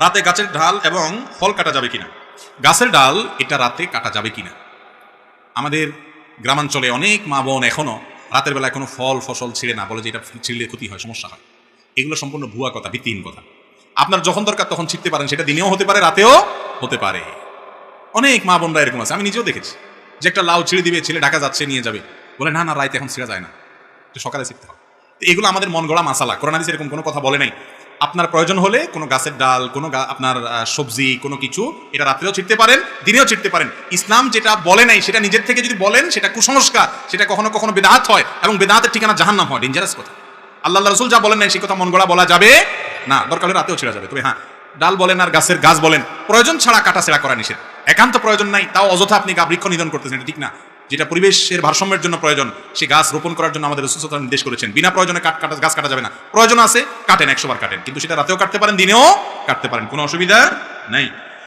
রাতে গাছের ডাল এবং ফল কাটা যাবে কিনা। গাছের ডাল এটা রাতে কাটা যাবে কিনা। আমাদের গ্রামাঞ্চলে অনেক মা বোন এখনো রাতের বেলায় কোনো ফল ফসল ছিঁড়ে না, বলে যে এটা ছিঁড়লে ক্ষতি হয়, সমস্যা হয়। এগুলো সম্পূর্ণ ভুয়া কথা, ভিত্তিহীন কথা। আপনার যখন দরকার তখন ছিঁড়তে পারেন, সেটা দিনেও হতে পারে, রাতেও হতে পারে। অনেক মা বোনরা এরকম আছে, আমি নিজেও দেখেছি, যে একটা লাউ ছিঁড়ে দিবে, ছেলে ঢাকা যাচ্ছে নিয়ে যাবে, বলে না না রাতে এখন ছিঁড়া যায় না, একটু সকালে ছিঁড়তে হবে। এগুলো আমাদের মন গড়া মাসালা, কোরআন হাদিসে এরকম কোনো কথা বলে নাই। আপনার প্রয়োজন হলে কোনো গাছের ডাল, কোনো আপনার সবজি, কোনো কিছু এটা রাত্রেও ছিঁড়তে পারেন, দিনেও ছিঁড়তে পারেন। ইসলাম যেটা বলে নাই সেটা নিজের থেকে যদি বলেন সেটা কুসংস্কার, সেটা কখনো কখনো বেদাত হয়, এবং বেদাতের ঠিকানা জাহান্নাম হয়, ডেঞ্জারাস কথা। আল্লাহ রাসূল যা বলেন নাই সে কথা মন গড়া বলা যাবে না, দরকার হলে রাতেও ছিঁড়া যাবে। তবে হ্যাঁ, ডাল বলেন আর গাছের গাছ বলেন, প্রয়োজন ছাড়া কাটা ছেঁড়া করা নিষেধ। একান্ত প্রয়োজন নাই, তাও অযথা আপনি বৃক্ষ নিধন করতেছেন, এটা ঠিক না। যেটা পরিবেশের ভারসাম্যের জন্য প্রয়োজন, সে গাছ রোপণ করার জন্য আমাদের রাসূল সাল্লাল্লাহু আলাইহি ওয়াসাল্লাম নির্দেশ করেছেন। বিনা প্রয়োজনে গাছ কাটা যাবে না। প্রয়োজন আছে কাটেন, 100 বার কাটেন, কিন্তু সেটা রাতেও কাটতে পারেন, দিনেও কাটতে পারেন, কোনো অসুবিধা নাই।